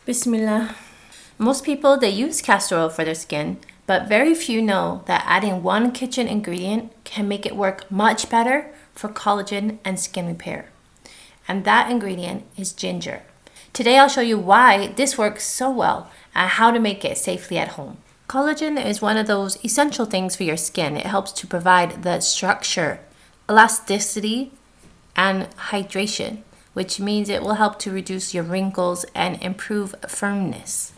Bismillah. Most people, they use castor oil for their skin, but very few know that adding one kitchen ingredient can make it work much better for collagen and skin repair. And that ingredient is ginger. Today I'll show you why this works so well and how to make it safely at home. Collagen is one of those essential things for your skin. It helps to provide the structure, elasticity, and hydration, which means it will help to reduce your wrinkles and improve firmness.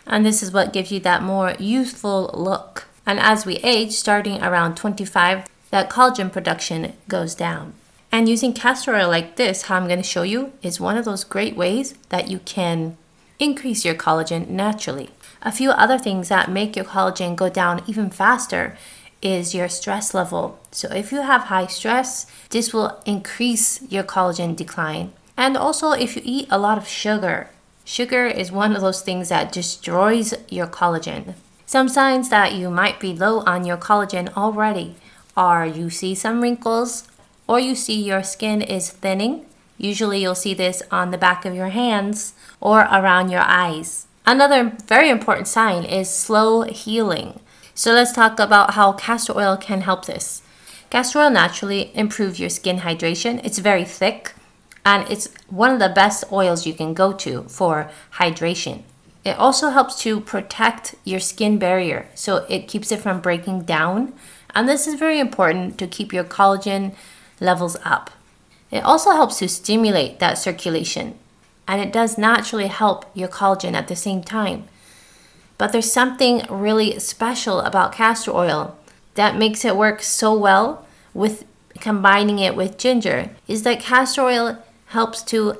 And this is what gives you that more youthful look. And as we age, starting around 25, that collagen production goes down. And using castor oil like this, how I'm going to show you, is one of those great ways that you can increase your collagen naturally. A few other things that make your collagen go down even faster is your stress level. So if you have high stress, this will increase your collagen decline. And also if you eat a lot of sugar. Sugar is one of those things that destroys your collagen. Some signs that you might be low on your collagen already are you see some wrinkles, or you see your skin is thinning. Usually you'll see this on the back of your hands or around your eyes. Another very important sign is slow healing. So let's talk about how castor oil can help this. Castor oil naturally improves your skin hydration. It's very thick and it's one of the best oils you can go to for hydration. It also helps to protect your skin barrier, so it keeps it from breaking down. And this is very important to keep your collagen levels up. It also helps to stimulate that circulation, and it does naturally help your collagen at the same time. But there's something really special about castor oil that makes it work so well with combining it with ginger, is that castor oil helps to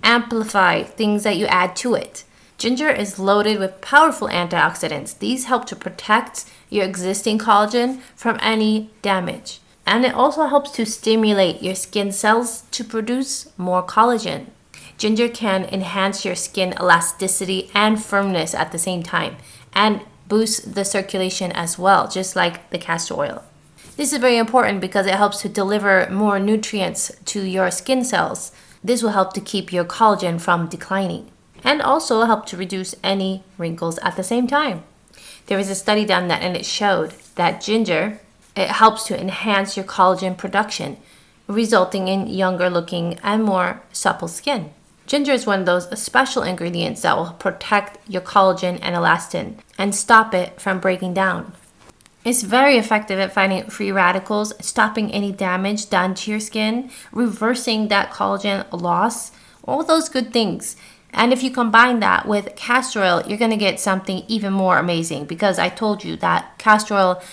amplify things that you add to it. Ginger is loaded with powerful antioxidants. These help to protect your existing collagen from any damage. And it also helps to stimulate your skin cells to produce more collagen. Ginger can enhance your skin elasticity and firmness at the same time and boost the circulation as well, just like the castor oil. This is very important because it helps to deliver more nutrients to your skin cells. This will help to keep your collagen from declining and also help to reduce any wrinkles at the same time. There was a study done that and it showed that ginger, it helps to enhance your collagen production, resulting in younger looking and more supple skin. Ginger is one of those special ingredients that will protect your collagen and elastin and stop it from breaking down. It's very effective at fighting free radicals, stopping any damage done to your skin, reversing that collagen loss, all those good things. And if you combine that with castor oil, you're going to get something even more amazing, because I told you that castor oil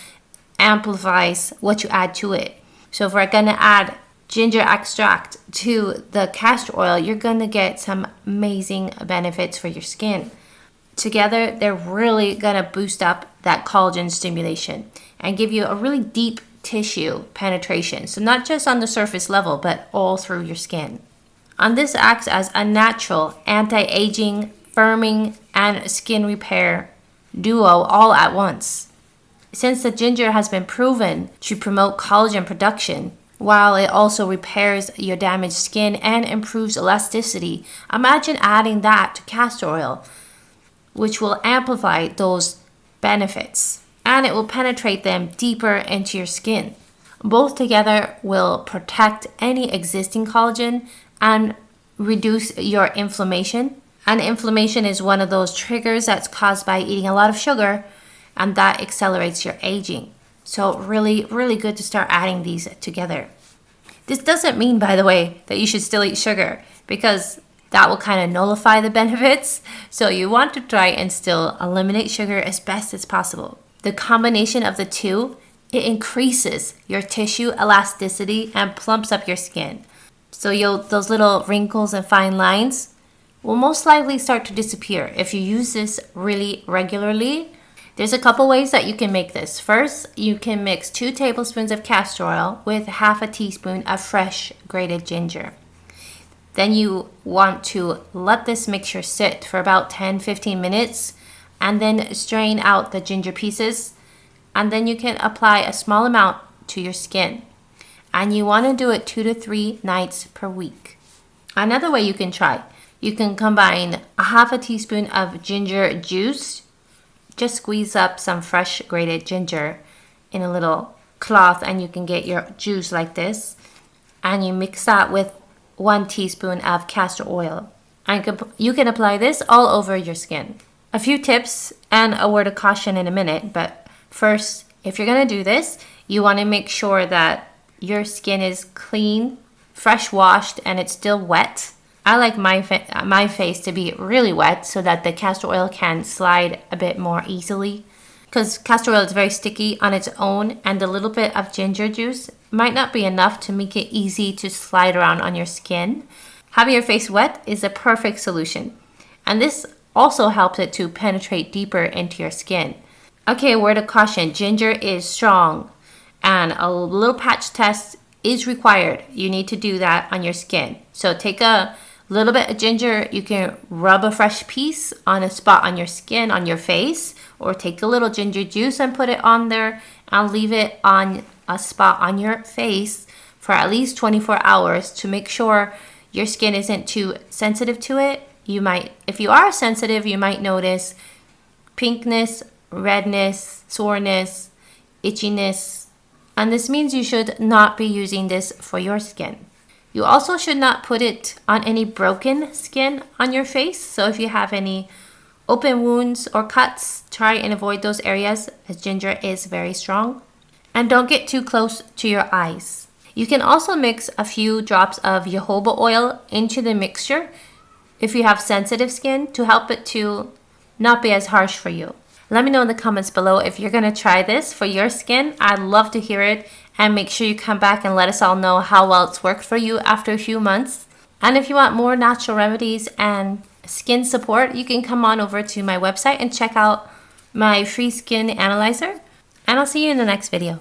amplifies what you add to it. So if we're going to add ginger extract to the castor oil, you're going to get some amazing benefits for your skin. Together, they're really going to boost up that collagen stimulation and give you a really deep tissue penetration. So not just on the surface level, but all through your skin. And this acts as a natural anti-aging, firming, and skin repair duo all at once. Since the ginger has been proven to promote collagen production, while it also repairs your damaged skin and improves elasticity, imagine adding that to castor oil, which will amplify those benefits, and it will penetrate them deeper into your skin. Both together will protect any existing collagen and reduce your inflammation. And inflammation is one of those triggers that's caused by eating a lot of sugar, and that accelerates your aging. So really, really good to start adding these together. This doesn't mean, by the way, that you should still eat sugar, because that will kind of nullify the benefits. So you want to try and still eliminate sugar as best as possible. The combination of the two, it increases your tissue elasticity and plumps up your skin. So those little wrinkles and fine lines will most likely start to disappear if you use this really regularly. There's a couple ways that you can make this. First, you can mix 2 tablespoons of castor oil with half a teaspoon of fresh grated ginger. Then you want to let this mixture sit for about 10-15 minutes and then strain out the ginger pieces. And then you can apply a small amount to your skin. And you want to do it 2 to 3 nights per week. Another way you can try, You can combine a half a teaspoon of ginger juice. Just squeeze up some fresh grated ginger in a little cloth and you can get your juice like this. And you mix that with 1 teaspoon of castor oil. And you can apply this all over your skin. A few tips and a word of caution in a minute, but first, if you're going to do this, you want to make sure that your skin is clean, fresh washed, and it's still wet. I like my face to be really wet so that the castor oil can slide a bit more easily. Because castor oil is very sticky on its own, and the little bit of ginger juice might not be enough to make it easy to slide around on your skin. Having your face wet is a perfect solution. And this also helps it to penetrate deeper into your skin. Okay, a word of caution. Ginger is strong and a little patch test is required. You need to do that on your skin. So take a little bit of ginger. You can rub a fresh piece on a spot on your skin, on your face, or take a little ginger juice and put it on there and leave it on a spot on your face for at least 24 hours to make sure your skin isn't too sensitive to it. If you are sensitive, you might notice pinkness, redness, soreness, itchiness, and this means you should not be using this for your skin. You also should not put it on any broken skin on your face. So if you have any open wounds or cuts, try and avoid those areas as ginger is very strong. And don't get too close to your eyes. You can also mix a few drops of jojoba oil into the mixture if you have sensitive skin to help it to not be as harsh for you. Let me know in the comments below if you're going to try this for your skin. I'd love to hear it, and make sure you come back and let us all know how well it's worked for you after a few months. And if you want more natural remedies and skin support, you can come on over to my website and check out my free skin analyzer. And I'll see you in the next video.